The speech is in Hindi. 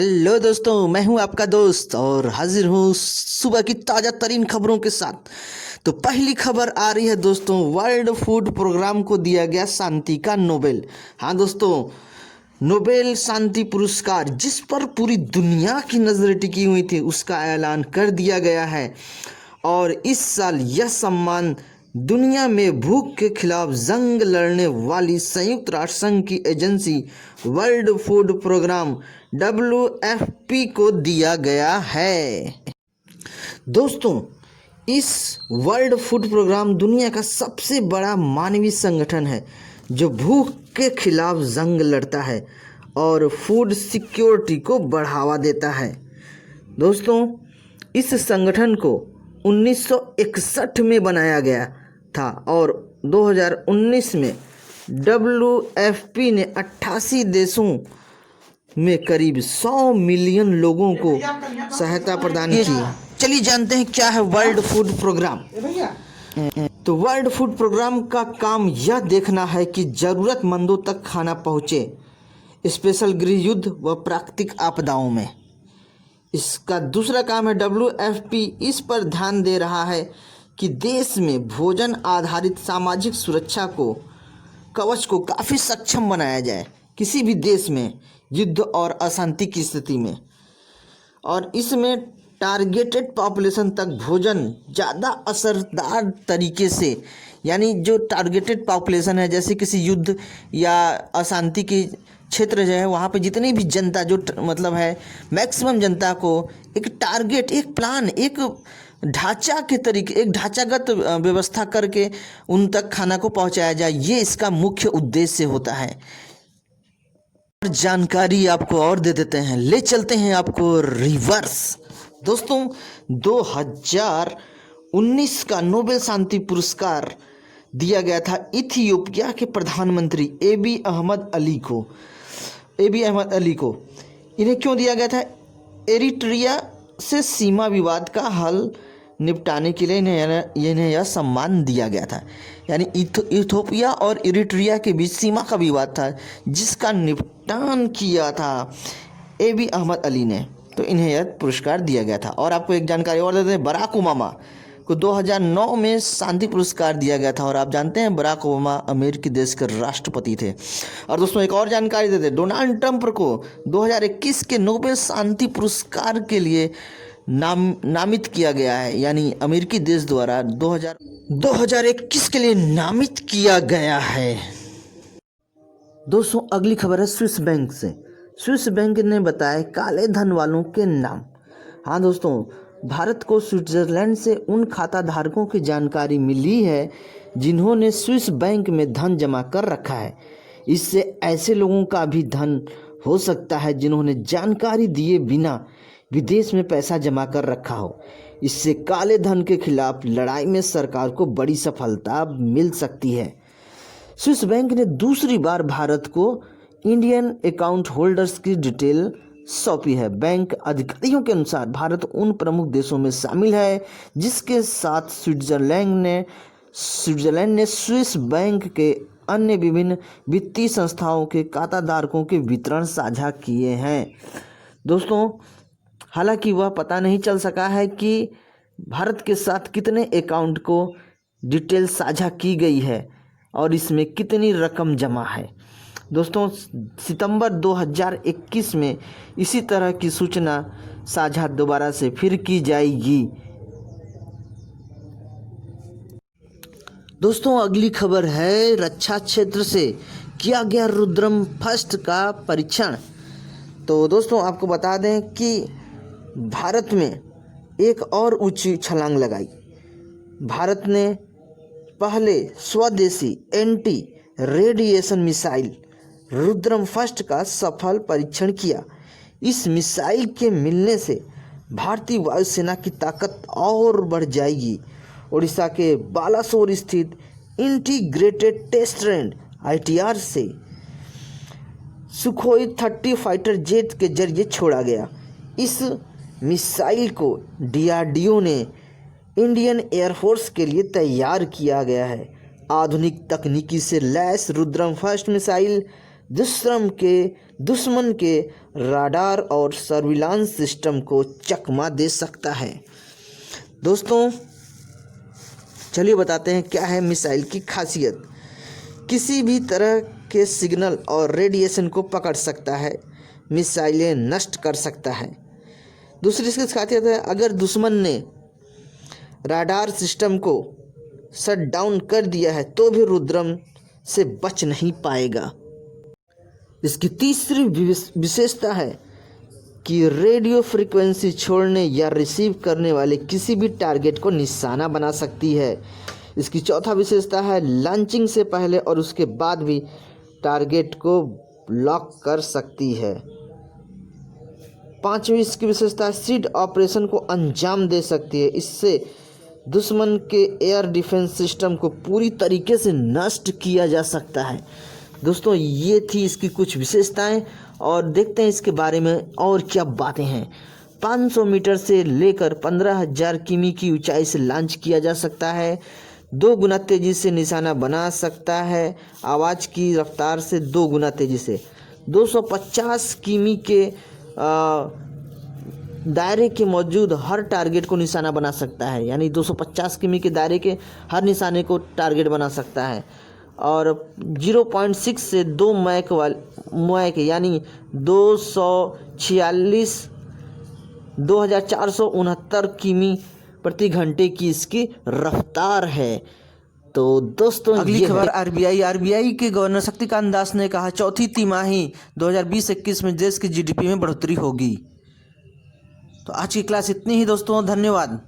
हेलो दोस्तों, मैं हूं आपका दोस्त और हाजिर हूं सुबह की ताज़ा तरीन खबरों के साथ। तो पहली खबर आ रही है दोस्तों, वर्ल्ड फूड प्रोग्राम को दिया गया शांति का नोबेल। हाँ दोस्तों, नोबेल शांति पुरस्कार जिस पर पूरी दुनिया की नज़रें टिकी हुई थी उसका ऐलान कर दिया गया है। और इस साल यह सम्मान दुनिया में भूख के खिलाफ जंग लड़ने वाली संयुक्त राष्ट्र संघ की agency world food programme WFP को दिया गया है। दोस्तों, इस वर्ल्ड फूड प्रोग्राम दुनिया का सबसे बड़ा मानवीय संगठन है जो भूख के खिलाफ जंग लड़ता है और फूड सिक्योरिटी को बढ़ावा देता है। दोस्तों, इस संगठन को 1961 में बनाया गया था और 2019 में WFP ने 88 देशों में करीब 100 मिलियन लोगों को सहायता प्रदान की। चलिए जानते हैं क्या है वर्ल्ड फूड प्रोग्राम। तो वर्ल्ड फूड प्रोग्राम का काम यह देखना है कि ज़रूरतमंदों तक खाना पहुँचे, स्पेशल गृह युद्ध व प्राकृतिक आपदाओं में। इसका दूसरा काम है WFP इस पर ध्यान दे रहा है कि देश में भोजन आधारित सामाजिक सुरक्षा को कवच को काफ़ी सक्षम बनाया जाए किसी भी देश में युद्ध और अशांति की स्थिति में। और इसमें टारगेटेड पॉपुलेशन तक भोजन ज़्यादा असरदार तरीके से, यानी जो टारगेटेड पॉपुलेशन है जैसे किसी युद्ध या अशांति की क्षेत्र जो है वहाँ पे जितनी भी जनता जो मतलब है मैक्सिमम जनता को एक टारगेट, एक प्लान, एक ढांचा के तरीके, एक ढांचागत व्यवस्था करके उन तक खाना को पहुँचाया जाए, ये इसका मुख्य उद्देश्य होता है। जानकारी आपको और दे देते हैं, ले चलते हैं आपको रिवर्स। दोस्तों, 2019 का नोबेल शांति पुरस्कार दिया गया था इथियोपिया के प्रधानमंत्री एबी अहमद अली को। इन्हें क्यों दिया गया था? एरिट्रिया से सीमा विवाद का हल निपटाने के लिए इन्हें यह सम्मान दिया गया था। यानी इथियोपिया और इरिट्रिया के बीच सीमा का विवाद था जिसका निपटान किया था एबी अहमद अली ने, तो इन्हें यह पुरस्कार दिया गया था। और आपको एक जानकारी और देते हैं, बराक ओबामा को 2009 में शांति पुरस्कार दिया गया था। और आप जानते हैं बराक ओबामा अमेरिकी देश के राष्ट्रपति थे। और दोस्तों एक और जानकारी देते हैं, डोनाल्ड ट्रंप को 2021 के नोबेल शांति पुरस्कार के लिए नामित किया गया है, यानी अमेरिकी देश द्वारा 2021 के लिए नामित किया गया है। दोस्तों अगली खबर है स्विस बैंक से। स्विस बैंक ने बताया काले धन वालों के नाम। हाँ दोस्तों, भारत को स्विट्जरलैंड से उन खाता धारकों की जानकारी मिली है जिन्होंने स्विस बैंक में धन जमा कर रखा है। इससे ऐसे लोगों का भी धन हो सकता है जिन्होंने जानकारी दिए बिना विदेश में पैसा जमा कर रखा हो। इससे काले धन के खिलाफ लड़ाई में सरकार को बड़ी सफलता मिल सकती है। स्विस बैंक ने दूसरी बार भारत को इंडियन अकाउंट होल्डर्स की डिटेल सौंपी है। बैंक अधिकारियों के अनुसार भारत उन प्रमुख देशों में शामिल है जिसके साथ स्विट्जरलैंड ने स्विस बैंक के अन्य विभिन्न वित्तीय संस्थाओं के खाताधारकों के विवरण साझा किए हैं। दोस्तों, हालांकि वह पता नहीं चल सका है कि भारत के साथ कितने अकाउंट को डिटेल साझा की गई है और इसमें कितनी रकम जमा है। दोस्तों, सितंबर 2021 में इसी तरह की सूचना साझा दोबारा से फिर की जाएगी। दोस्तों अगली खबर है रक्षा क्षेत्र से किया गया रुद्रम फर्स्ट का परीक्षण। तो दोस्तों आपको बता दें कि भारत में एक और ऊंची छलांग लगाई। भारत ने पहले स्वदेशी anti radiation missile Rudram first का सफल परीक्षण किया। इस मिसाइल के मिलने से भारतीय वायुसेना की ताकत और बढ़ जाएगी। उड़ीसा के बालासोर स्थित इंटीग्रेटेड टेस्ट रेंज ITR से सुखोई 30 फाइटर जेट के जरिए छोड़ा गया। इस मिसाइल को DRDO ने इंडियन एयरफोर्स के लिए तैयार किया गया है। आधुनिक तकनीकी से लैस रुद्रम फर्स्ट मिसाइल दुश्मन के राडार और सर्विलांस सिस्टम को चकमा दे सकता है। दोस्तों चलिए बताते हैं क्या है मिसाइल की खासियत। किसी भी तरह के सिग्नल और रेडिएशन को पकड़ सकता है, मिसाइलें नष्ट कर सकता है। दूसरी इसकी खासियत है, अगर दुश्मन ने राडार सिस्टम को शट डाउन कर दिया है तो भी रुद्रम से बच नहीं पाएगा। इसकी तीसरी विशेषता है कि रेडियो फ्रीक्वेंसी छोड़ने या रिसीव करने वाले किसी भी टारगेट को निशाना बना सकती है। इसकी चौथा विशेषता है, लॉन्चिंग से पहले और उसके बाद भी टारगेट को लॉक कर सकती है। पांचवी इसकी विशेषता है, सीड ऑपरेशन को अंजाम दे सकती है। इससे दुश्मन के एयर डिफेंस सिस्टम को पूरी तरीके से नष्ट किया जा सकता है। दोस्तों ये थी इसकी कुछ विशेषताएं और देखते हैं इसके बारे में और क्या बातें हैं। 500 मीटर से लेकर 15,000 किमी की ऊंचाई से लॉन्च किया जा सकता है। 2 गुना तेज़ी से निशाना बना सकता है, आवाज़ की रफ्तार से 2 गुना तेज़ी से। 250 किमी के दायरे के मौजूद हर टारगेट को निशाना बना सकता है, यानी 250 किमी के दायरे के हर निशाने को टारगेट बना सकता है। और 0.6 से 2 मैक यानी 2469 किमी प्रति घंटे की इसकी रफ्तार है। तो दोस्तों अगली खबर आरबीआई के गवर्नर शक्तिकांत दास ने कहा चौथी तिमाही 2020-21 में देश की जीडीपी में बढ़ोतरी होगी। तो आज की क्लास इतनी ही दोस्तों, धन्यवाद।